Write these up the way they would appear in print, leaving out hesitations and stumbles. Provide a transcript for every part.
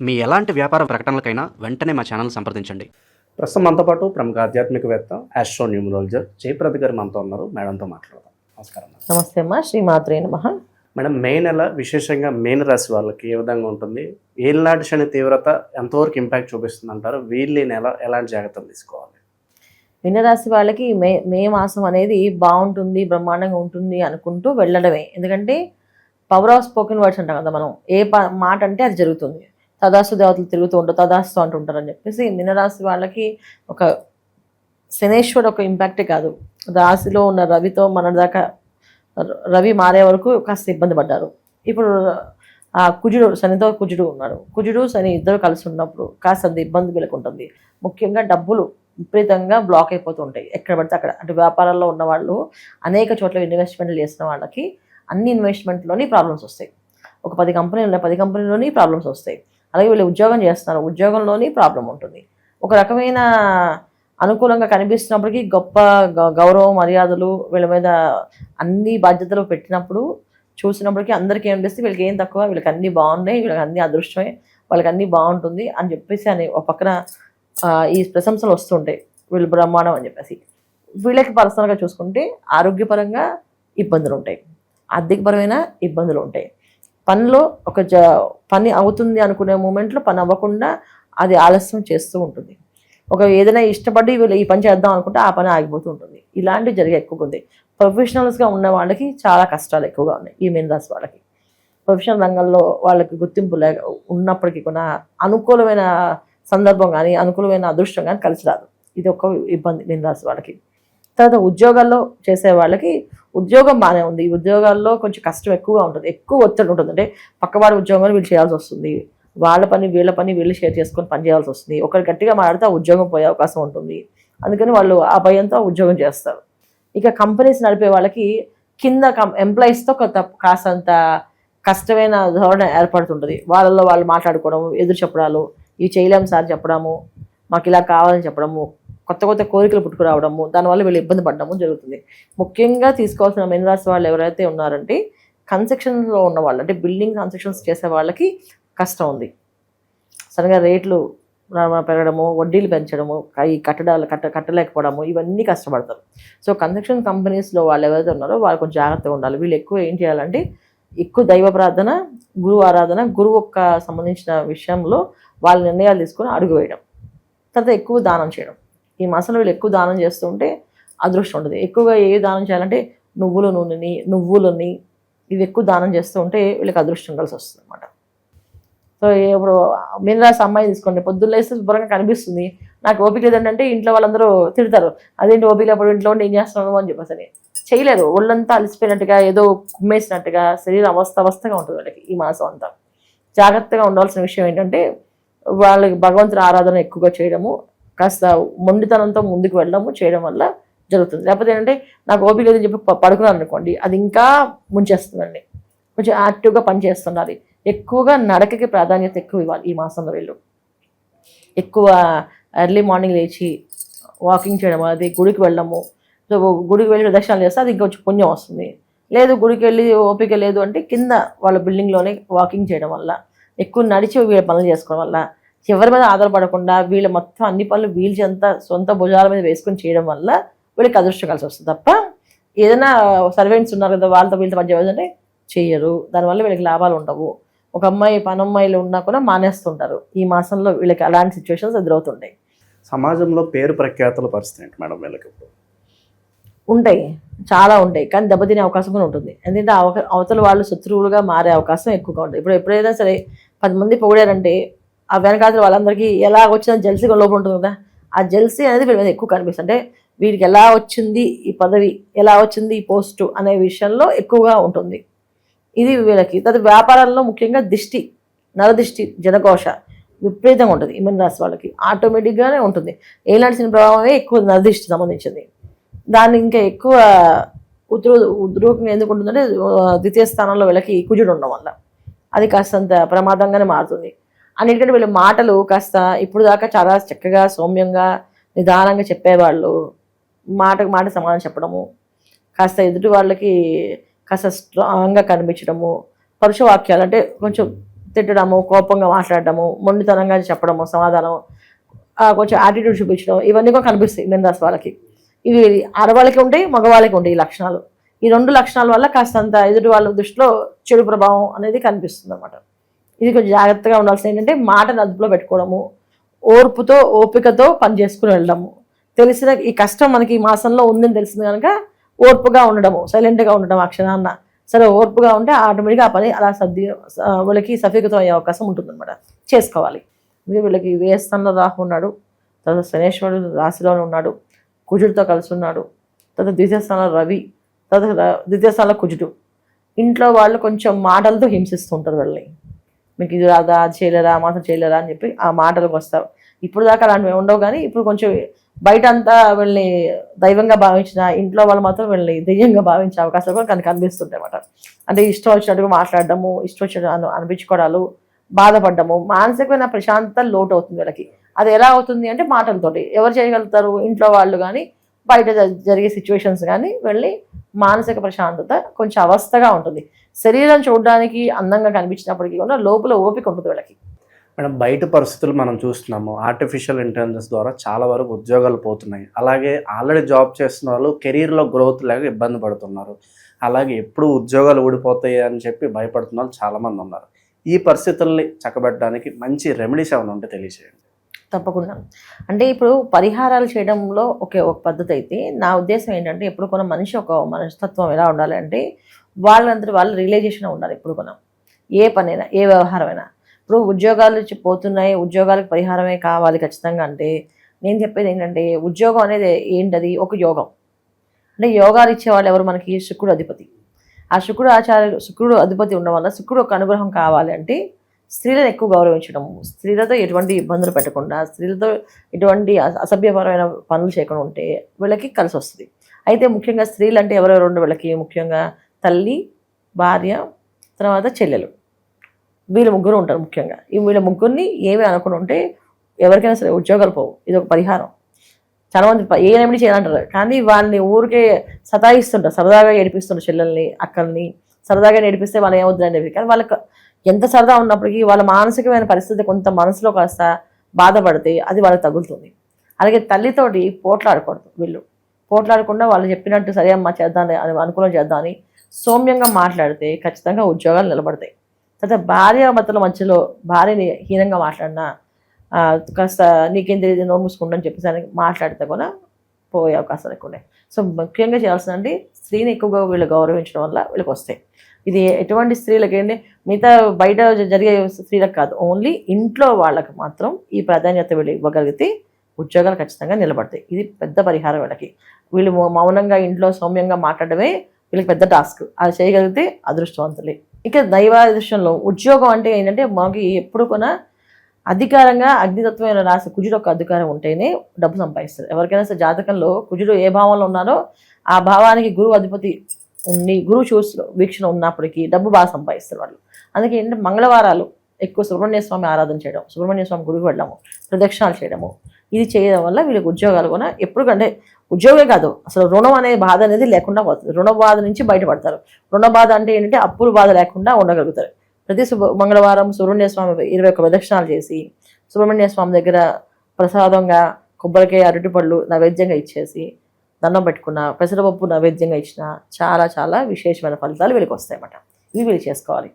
మీ ఎలాంటి వ్యాపార ప్రకటనలకైనా వెంటనే మా ఛానల్ సంప్రదించండి. ప్రస్తుతం మనతో పాటు ప్రముఖ ఆధ్యాత్మికవేత్త ఆస్ట్రో న్యూమరాలజర్ జయప్రద గారు మనతో ఉన్నారు. మేడంతో మాట్లాడదాం. నమస్కారం. నమస్తే అమ్మా, శ్రీమాత్రే నమః. మేడం, మే నెల విశేషంగా మీన రాశి వాళ్ళకి ఏ విధంగా ఉంటుంది? ఏళ్ళనాటి శని తీవ్రత ఎంతవరకు ఇంపాక్ట్ చూపిస్తుంది అంటారు? వీళ్ళు ఈ నెల ఎలాంటి జాగ్రత్తలు తీసుకోవాలి? మీనరాశి వాళ్ళకి మే మాసం అనేది బాగుంటుంది, బ్రహ్మాండంగా ఉంటుంది అనుకుంటూ వెళ్ళడమే. ఎందుకంటే పవర్ ఆఫ్ స్పోకెన్ వర్డ్స్ అంటాం కదా మనం, ఏ మాట అంటే అది జరుగుతుంది. తదాస్తు దేవతలు తిరుగుతూ ఉంటారు, తదాస్తు అంటుంటారు అని చెప్పేసి మీనరాశి వాళ్ళకి ఒక శనేశ్వరుడు ఒక ఇంపాక్టే కాదు, రాశిలో ఉన్న రవితో మన దాకా రవి మారే వరకు కాస్త ఇబ్బంది పడ్డారు. ఇప్పుడు ఆ కుజుడు, శనితో కుజుడు ఉన్నాడు. కుజుడు శని ఇద్దరు కలిసి ఉన్నప్పుడు కాస్త ఇబ్బంది వీళ్ళకుంటుంది. ముఖ్యంగా డబ్బులు విపరీతంగా బ్లాక్ అయిపోతూ ఉంటాయి ఎక్కడ పడితే అక్కడ. అంటే వ్యాపారాల్లో ఉన్న వాళ్ళు అనేక చోట్ల ఇన్వెస్ట్మెంట్లు చేసిన వాళ్ళకి అన్ని ఇన్వెస్ట్మెంట్లోని ప్రాబ్లమ్స్ వస్తాయి. ఒక 10 కంపెనీలు ఉన్నాయి, 10 కంపెనీలోని ప్రాబ్లమ్స్ వస్తాయి. అలాగే వీళ్ళు ఉద్యోగం చేస్తున్నారు, ఉద్యోగంలోని ప్రాబ్లం ఉంటుంది. ఒక రకమైన అనుకూలంగా కనిపిస్తున్నప్పటికీ గొప్ప గౌరవం మర్యాదలు వీళ్ళ మీద అన్ని బాధ్యతలు పెట్టినప్పుడు చూసినప్పటికీ అందరికీ ఏమనిపిస్తే వీళ్ళకి ఏం తక్కువ, వీళ్ళకి అన్నీ బాగున్నాయి, వీళ్ళకి అన్నీ అదృష్టమే, వాళ్ళకి అన్నీ బాగుంటుంది అని చెప్పేసి అని ఒక పక్కన ఈ ప్రశంసలు వస్తుంటాయి. వీళ్ళు బ్రహ్మాండం అని చెప్పేసి. వీళ్ళకి పర్సనల్గా చూసుకుంటే ఆరోగ్యపరంగా ఇబ్బందులు ఉంటాయి, ఆర్థికపరమైన ఇబ్బందులు ఉంటాయి. పనిలో ఒక పని అవుతుంది అనుకునే మూమెంట్లో పని అవ్వకుండా అది ఆలస్యం చేస్తూ ఉంటుంది. ఒక ఏదైనా ఇష్టపడి వీళ్ళు ఈ పని చేద్దాం అనుకుంటే ఆ పని ఆగిపోతూ ఉంటుంది. ఇలాంటివి జరిగే ఎక్కువగా ఉంది. ప్రొఫెషనల్స్గా ఉన్న వాళ్ళకి చాలా కష్టాలు ఎక్కువగా ఉన్నాయి. ఈ మీన రాశి వాళ్ళకి ప్రొఫెషనల్ రంగంలో వాళ్ళకి గుర్తింపు ఉన్నప్పటికీ కూడా అనుకూలమైన సందర్భం కానీ అనుకూలమైన అదృష్టం కానీ కలిసి రాదు. ఇది ఒక ఇబ్బంది మీన రాశి వాళ్ళకి. తర్వాత ఉద్యోగాల్లో చేసే వాళ్ళకి ఉద్యోగం బాగానే ఉంది. ఈ ఉద్యోగాల్లో కొంచెం కష్టం ఎక్కువగా ఉంటుంది, ఎక్కువ ఒత్తిడి ఉంటుంది. అంటే పక్కవాడి ఉద్యోగాలు వీళ్ళు చేయాల్సి వస్తుంది, వాళ్ళ పని వీళ్ళు షేర్ చేసుకొని పని చేయాల్సి వస్తుంది. ఒకరు గట్టిగా మాట్లాడితే ఆ ఉద్యోగం పోయే అవకాశం ఉంటుంది. అందుకని వాళ్ళు ఆ భయంతో ఉద్యోగం చేస్తారు. ఇక కంపెనీస్ నడిపే వాళ్ళకి కింద ఎంప్లాయీస్తో కాస్తంత కష్టమైన ధోరణి ఏర్పడుతుంటుంది. వాళ్ళల్లో వాళ్ళు మాట్లాడుకోవడం, ఎదురు చెప్పడాలు, ఇవి చేయలేము సార్ చెప్పడము, మాకు ఇలా కావాలని చెప్పడము, కొత్త కొత్త కోరికలు పుట్టుకురావడము, దానివల్ల వీళ్ళు ఇబ్బంది పడడము జరుగుతుంది. ముఖ్యంగా తీసుకోవాల్సిన మీనరాశి వాళ్ళు ఎవరైతే ఉన్నారంటే కన్స్ట్రక్షన్లో ఉన్న వాళ్ళు, అంటే బిల్డింగ్ కన్స్ట్రక్షన్స్ చేసే వాళ్ళకి కష్టం ఉంది. సడన్గా రేట్లు పెరగడము, వడ్డీలు పెంచడము, ఈ కట్టడాలు కట్టలేకపోవడము, ఇవన్నీ కష్టపడతారు. సో కన్స్ట్రక్షన్ కంపెనీస్లో వాళ్ళు ఎవరైతే ఉన్నారో వాళ్ళు కొంచెం జాగ్రత్తగా ఉండాలి. వీళ్ళు ఎక్కువ ఏం చేయాలంటే ఎక్కువ దైవ ప్రార్థన, గురువు ఆరాధన, గురువు యొక్క సంబంధించిన విషయంలో వాళ్ళ నిర్ణయాలు తీసుకొని అడుగు వేయడం. తర్వాత ఎక్కువ దానం చేయడం. ఈ మాసంలో వీళ్ళు ఎక్కువ దానం చేస్తూ ఉంటే అదృష్టం ఉంటుంది. ఎక్కువగా ఏ దానం చేయాలంటే నువ్వుల నూనెని, నువ్వులని ఇవి ఎక్కువ దానం చేస్తూ ఉంటే వీళ్ళకి అదృష్టం కలిసి వస్తుంది అనమాట. సో ఇప్పుడు మీనరాశి అమ్మాయి తీసుకోండి, పొద్దున్న లేస్తే శుభ్రంగా కనిపిస్తుంది. నాకు ఓపిక లేదంటే ఇంట్లో వాళ్ళందరూ తిడతారు, అదేంటి ఓపిక లేకపోతే ఇంట్లో ఉండి ఏం చేస్తున్నావు అని చెప్పేసి. చేయలేరు, ఒళ్ళంతా అలసిపోయినట్టుగా, ఏదో కుమ్మేసినట్టుగా శరీరం అవస్థగా ఉంటుంది వాళ్ళకి ఈ మాసం అంతా. జాగ్రత్తగా ఉండాల్సిన విషయం ఏంటంటే వాళ్ళకి భగవంతుని ఆరాధన ఎక్కువగా చేయడము, కాస్త మొండితనంతో ముందుకు వెళ్ళడము చేయడం వల్ల జరుగుతుంది. లేకపోతే ఏంటంటే నాకు ఓపిక లేదని చెప్పి పడుకున్నాను అనుకోండి, అది ఇంకా ముంచేస్తుందండి. కొంచెం యాక్టివ్గా పనిచేస్తున్నారు. ఎక్కువగా నడకకి ప్రాధాన్యత ఎక్కువ ఇవ్వాలి ఈ మాసంలో. వీళ్ళు ఎక్కువ ఎర్లీ మార్నింగ్ లేచి వాకింగ్ చేయడం, అది గుడికి వెళ్ళడము. సో గుడికి వెళ్ళి ప్రదక్షిణాలు చేస్తే అది ఇంకొంచెం పుణ్యం వస్తుంది. లేదు గుడికి వెళ్ళి ఓపిక లేదు అంటే కింద వాళ్ళ బిల్డింగ్లోనే వాకింగ్ చేయడం వల్ల, ఎక్కువ నడిచి వీళ్ళ పనులు చేసుకోవడం వల్ల, ఎవరి మీద ఆధారపడకుండా వీళ్ళ మొత్తం అన్ని పనులు వీళ్ళంతా సొంత భుజాల మీద వేసుకొని చేయడం వల్ల వీళ్ళకి అదృష్టం కలిసి వస్తుంది. తప్ప ఏదైనా సర్వెంట్స్ ఉన్నారు కదా వాళ్ళతో వీళ్ళతో మధ్య అంటే చేయరు, దానివల్ల వీళ్ళకి లాభాలు ఉండవు. ఒక అమ్మాయి పనమ్మాయిలు ఉన్నా కూడా మానేస్తుంటారు. ఈ మాసంలో వీళ్ళకి అలాంటి సిచ్యువేషన్స్ ఎదురవుతుంటాయి. సమాజంలో పేరు ప్రఖ్యాతుల పరిస్థితి ఏంటి మేడం వీళ్ళకి? ఉంటాయి, చాలా ఉంటాయి, కానీ దెబ్బతినే అవకాశం కూడా ఉంటుంది. ఎందుకంటే అవతల వాళ్ళు శత్రువులుగా మారే అవకాశం ఎక్కువగా ఉంటుంది. ఇప్పుడు ఎప్పుడైనా సరే 10 మంది పొగిడారంటే ఆ వెనకాల వాళ్ళందరికీ ఎలా వచ్చిందని జెల్సీ లోపల ఉంటుంది కదా, ఆ జెల్సీ అనేది వీళ్ళ మీద ఎక్కువ కనిపిస్తుంది. అంటే వీడికి ఎలా వచ్చింది ఈ పదవి, ఎలా వచ్చింది ఈ పోస్టు అనే విషయంలో ఎక్కువగా ఉంటుంది. ఇది వీళ్ళకి. తర్వాత వ్యాపారాల్లో ముఖ్యంగా నరదిష్టి, జనకోశ విపరీతంగా ఉంటుంది. ఈ మీన రాశి వాళ్ళకి ఆటోమేటిక్గానే ఉంటుంది. ఏలాంటి శని ప్రభావమే ఎక్కువ నరదిష్టి సంబంధించింది. దాన్ని ఇంకా ఎక్కువ ఉద్రూకంగా ఎందుకు ఉంటుందంటే ద్వితీయ స్థానంలో వీళ్ళకి కుజుడు ఉండడం వల్ల అది కాస్తంత ప్రమాదంగానే మారుతుంది. అన్నిటికంటే వీళ్ళ మాటలు కాస్త ఇప్పుడు దాకా చాలా చక్కగా సౌమ్యంగా నిదానంగా చెప్పేవాళ్ళు మాటకు మాట సమాధానం చెప్పడము, కాస్త ఎదుటి వాళ్ళకి కాస్త స్ట్రాంగ్గా కనిపించడము, పరుషవాక్యాలు అంటే కొంచెం తిట్టడము, కోపంగా మాట్లాడడము, మొండితనంగా చెప్పడము, సమాధానం, కొంచెం యాటిట్యూడ్ చూపించడం, ఇవన్నీ కూడా కనిపిస్తాయి మీనరాశి వాళ్ళకి. ఇవి ఆడవాళ్ళకి ఉంటాయి, మగవాళ్ళకి ఉంటాయి ఈ లక్షణాలు. ఈ 2 లక్షణాల వల్ల కాస్తంత ఎదుటి వాళ్ళ దృష్టిలో చెడు ప్రభావం అనేది కనిపిస్తుంది అనమాట. ఇది కొంచెం జాగ్రత్తగా ఉండాల్సింది ఏంటంటే మాటను అదుపులో పెట్టుకోవడము, ఓర్పుతో ఓపికతో పని చేసుకుని వెళ్ళడము. తెలిసిన ఈ కష్టం మనకి ఈ మాసంలో ఉందని తెలిసింది కనుక ఓర్పుగా ఉండడము, సైలెంట్గా ఉండడం, ఆ క్షణాన్న సరే ఓర్పుగా ఉంటే ఆటోమేటిక్గా ఆ పని అలా వీళ్ళకి సఫీకృతం అయ్యే అవకాశం ఉంటుందన్నమాట. చేసుకోవాలి. వీళ్ళకి వ్యయస్థానంలో రాహు ఉన్నాడు, తర్వాత శనేశ్వరుడు రాశిలోనే ఉన్నాడు, కుజుడితో కలిసి ఉన్నాడు, తర్వాత ద్వితీయ స్థానంలో రవి, తర్వాత ద్వితీయ స్థానంలో కుజుడు. ఇంట్లో వాళ్ళు కొంచెం మాటలతో హింసిస్తుంటారు వీళ్ళని. మీకు ఇది రాదా, అది చేయలేరా, మాత్రం చేయలేరా అని చెప్పి ఆ మాటలకు వస్తారు. ఇప్పుడు దాకా అలాంటివి ఉండవు, కానీ ఇప్పుడు కొంచెం బయట అంతా వీళ్ళని దైవంగా భావించిన ఇంట్లో వాళ్ళు మాత్రం వీళ్ళని దెయ్యంగా భావించే అవకాశాలు కూడా కనిపిస్తుంటాయి అన్నమాట. అంటే ఇష్టం వచ్చినట్టుగా మాట్లాడడము, ఇష్టం వచ్చినట్టు అనిపించుకోవడాలు, బాధపడ్డము, మానసికమైన ప్రశాంతత లోటు అవుతుంది వీళ్ళకి. అది ఎలా అవుతుంది అంటే మాటలతోటి. ఎవరు చేయగలుగుతారు? ఇంట్లో వాళ్ళు కానీ బయట జరిగే సిచ్యువేషన్స్ కానీ వెళ్ళి మానసిక ప్రశాంతత కొంచెం అవస్థగా ఉంటుంది. శరీరం చూడడానికి అందంగా కనిపించినప్పటికీ కూడా లోపల ఓపిక ఉంటుంది వీళ్ళకి. మేడం, బయట పరిస్థితులు మనం చూస్తున్నాము, ఆర్టిఫిషియల్ ఇంటెలిజెన్స్ ద్వారా చాలా వరకు ఉద్యోగాలు పోతున్నాయి. అలాగే ఆల్రెడీ జాబ్ చేస్తున్న వాళ్ళు కెరీర్లో గ్రోత్ లేక ఇబ్బంది పడుతున్నారు. అలాగే ఎప్పుడు ఉద్యోగాలు ఊడిపోతాయి అని చెప్పి భయపడుతున్న వాళ్ళు చాలామంది ఉన్నారు. ఈ పరిస్థితుల్ని చక్కబెట్టడానికి మంచి రెమెడీస్ ఏమైనా ఉంటే తెలియజేయండి. తప్పకుండా. అంటే ఇప్పుడు పరిహారాలు చేయడంలో ఒక పద్ధతి అయితే, నా ఉద్దేశం ఏంటంటే ఎప్పుడు కొన మనిషి ఒక మనస్తత్వం ఎలా ఉండాలి అంటే వాళ్ళందరూ వాళ్ళు రియలైజేషన్ ఉండాలి. ఎప్పుడు కొన ఏ పనైనా, ఏ వ్యవహారమైనా. ఇప్పుడు ఉద్యోగాలు పోతున్నాయి, ఉద్యోగాలకు పరిహారమే కావాలి ఖచ్చితంగా అంటే నేను చెప్పేది ఏంటంటే, ఉద్యోగం అనేది ఏంటది? ఒక యోగం. అంటే యోగాలు ఇచ్చేవాళ్ళు ఎవరు మనకి? శుక్రుడు అధిపతి. ఆ శుక్రుడు అధిపతి ఉండడం వల్ల శుక్రుడు ఒక అనుగ్రహం కావాలి అంటే స్త్రీలను ఎక్కువ గౌరవించడము, స్త్రీలతో ఎటువంటి ఇబ్బందులు పెట్టకుండా, స్త్రీలతో ఎటువంటి అసభ్యపరమైన పనులు చేయకుండా ఉంటే వీళ్ళకి కలిసి వస్తుంది. అయితే ముఖ్యంగా స్త్రీలు అంటే ఎవరెవరు ఉండే వీళ్ళకి? ముఖ్యంగా తల్లి, భార్య, తర్వాత చెల్లెలు, వీళ్ళు ముగ్గురు ఉంటారు ముఖ్యంగా. వీళ్ళ ముగ్గురిని ఏమి అనుకుని ఉంటే ఎవరికైనా సరే ఉద్యోగాలు పోవు. ఇది ఒక పరిహారం. చాలామంది ఏ రెమెడీ చేయాలంటారు, కానీ వాళ్ళని ఊరికే సతాయిస్తుంటారు, సరదాగా ఏడిపిస్తుంటారు చెల్లెల్ని, అక్కల్ని సరదాగా ఏడిపిస్తే వాళ్ళు ఏమవుతుందండి. కానీ వాళ్ళకి ఎంత సరదా ఉన్నప్పటికీ వాళ్ళ మానసికమైన పరిస్థితి కొంత మనసులో కాస్త బాధపడితే అది వాళ్ళకి తగులుతుంది. అలాగే తల్లితోటి పోట్లాడకూడదు. వీళ్ళు పోట్లాడకుండా వాళ్ళు చెప్పినట్టు సరే అమ్మా చేద్దాం అని అనుకూలం చేద్దాం అని సౌమ్యంగా మాట్లాడితే ఖచ్చితంగా ఉద్యోగాలు నిలబడతాయి. తర్వాత భార్యాభర్తల మధ్యలో భార్యని హీనంగా మాట్లాడినా, కాస్త నీకేం తెలియదు నోరు మూసుకుంటని చెప్పేసి మాట్లాడితే కూడా పోయే అవకాశాలు ఎక్కువ ఉన్నాయి. సో ముఖ్యంగా చేయాల్సిందండి స్త్రీని ఎక్కువగా వీళ్ళు గౌరవించడం వల్ల వీళ్ళకి వస్తాయి. ఇది ఎటువంటి స్త్రీలకి ఏంటి, మిగతా బయట జరిగే స్త్రీలకు కాదు, ఓన్లీ ఇంట్లో వాళ్ళకి మాత్రం ఈ ప్రాధాన్యత వీళ్ళు ఇవ్వగలిగితే ఉద్యోగాలు ఖచ్చితంగా నిలబడతాయి. ఇది పెద్ద పరిహారం వీళ్ళకి. వీళ్ళు మౌనంగా ఇంట్లో సౌమ్యంగా మాట్లాడడమే వీళ్ళకి పెద్ద టాస్క్. అది చేయగలిగితే అదృష్టవంతులే. ఇక దైవాదృష్టంలో ఉద్యోగం అంటే ఏంటంటే మనకి ఎప్పుడు కూడా అధికారంగా అగ్నితత్వమైన రాశి కుజుడు ఒక అధికారం ఉంటేనే డబ్బు సంపాదిస్తారు. ఎవరికైనా సరే జాతకంలో కుజుడు ఏ భావంలో ఉన్నారో ఆ భావానికి గురువు అధిపతి ఉండి గురువు వీక్షణ ఉన్నప్పటికీ డబ్బు బాగా సంపాదిస్తారు వాళ్ళు. అందుకే ఏంటంటే మంగళవారాలు ఎక్కువ సుబ్రహ్మణ్య స్వామి ఆరాధన చేయడం, సుబ్రహ్మణ్య స్వామి గుడికి వెళ్ళడము, ప్రదక్షిణాలు చేయడము, ఇది చేయడం వల్ల వీళ్ళకి ఉద్యోగాలు కూడా ఎప్పుడు కంటే ఉద్యోగమే కాదు అసలు రుణం అనే బాధ అనేది లేకుండా పోతుంది. రుణ బాధ నుంచి బయటపడతారు. రుణ బాధ అంటే ఏంటంటే అప్పుల బాధ లేకుండా ఉండగలుగుతారు. ప్రతి మంగళవారం సుబ్రహ్మణ్య స్వామి 21 ప్రదక్షిణాలు చేసి సుబ్రహ్మణ్య స్వామి దగ్గర ప్రసాదంగా కొబ్బరికాయ, అరటిపళ్ళు నైవేద్యంగా ఇచ్చేసి దండం పెట్టుకున్న, పెసరపప్పు నైవేద్యంగా ఇచ్చిన చాలా చాలా విశేషమైన ఫలితాలు వీళ్ళకి వస్తాయన్నమాట. ఇవి వీళ్ళు చేసుకోవాలి.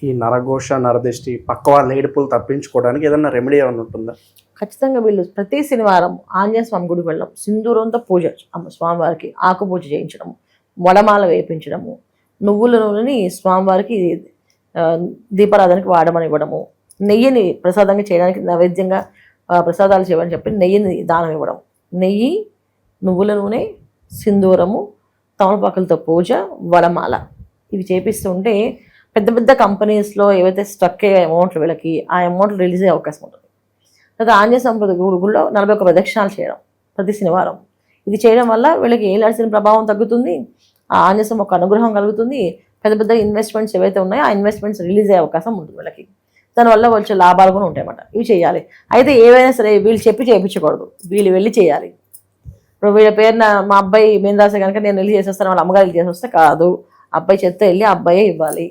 ఈ నరఘోష, నరదృష్టి, పక్క వాళ్ళ ఏడుపులు తప్పించుకోవడానికి ఏదైనా రెమెడీ ఏమైనా ఉంటుందా? ఖచ్చితంగా వీళ్ళు ప్రతి శనివారం ఆంజనేయ స్వామి గుడికి వెళ్ళడం, సింధూరంతో పూజ స్వామివారికి ఆకు పూజ చేయించడము, వడమాల వేయించడము, నువ్వుల నూనెని స్వామివారికి దీపారాధనకి వాడమని ఇవ్వడము, నెయ్యిని ప్రసాదంగా చేయడానికి నైవేద్యంగా ప్రసాదాలు చేయమని చెప్పి నెయ్యిని దానం ఇవ్వడం, నెయ్యి, నువ్వుల నూనె, సింధూరము, తమలపాకులతో పూజ, వడమాల ఇవి చేపిస్తుంటే పెద్ద పెద్ద కంపెనీస్లో ఏవైతే స్ట్రక్ అయ్యే అమౌంట్లు వీళ్ళకి ఆ అమౌంట్లు రిలీజ్ అయ్యే అవకాశం ఉంటుంది. తర్వాత ఆంజనేయ స్వామి గుడిలో 41 ప్రదక్షిణాలు చేయడం ప్రతి శనివారం. ఇది చేయడం వల్ల వీళ్ళకి ఏలాల్సిన ప్రభావం తగ్గుతుంది, ఆ ఆంజనేయ స్వామి ఒక అనుగ్రహం కలుగుతుంది. పెద్ద పెద్ద ఇన్వెస్ట్మెంట్స్ ఏవైతే ఉన్నాయో ఆ ఇన్వెస్ట్మెంట్స్ రిలీజ్ అయ్యే అవకాశం ఉంటుంది వీళ్ళకి. దానివల్ల వచ్చే లాభాలు కూడా ఉంటాయన్నమాట. ఇవి చేయాలి. అయితే ఏవైనా సరే వీళ్ళు చెప్పి చేయించకూడదు, వీళ్ళు వెళ్ళి చేయాలి. ఇప్పుడు వీళ్ళ పేరున మా అబ్బాయి మేము రాసే కనుక నేను వెళ్ళి చేసేస్తాను, వాళ్ళ అమ్మగారు వెళ్ళి చేసి వస్తే కాదు, అబ్బాయి చేస్తే వెళ్ళి అబ్బాయే ఇవ్వాలి.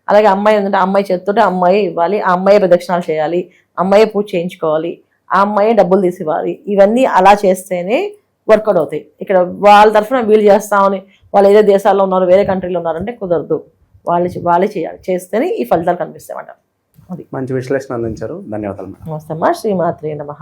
అలాగే అమ్మాయి ఉందంటే అమ్మాయి చేతితోటి అమ్మాయి ఇవ్వాలి, ఆ అమ్మాయి ప్రదక్షిణాలు చేయాలి, అమ్మాయి పూజ చేయించుకోవాలి, ఆ అమ్మాయి డబ్బులు తీసి ఇవ్వాలి. ఇవన్నీ అలా చేస్తేనే వర్కౌట్ అవుతాయి. ఇక్కడ వాళ్ళ తరఫున వీళ్ళు చేస్తామని, వాళ్ళు ఏదో దేశాల్లో ఉన్నారు, వేరే కంట్రీలో ఉన్నారంటే కుదరదు. వాళ్ళే చేయాలి, చేస్తేనే ఈ ఫలితాలు కనిపిస్తాయన్నమాట. అది మంచి విశ్లేషణ అందించారు, ధన్యవాదాలు మేడం. నమస్తే అమ్మా. శ్రీమాత్రే నమః.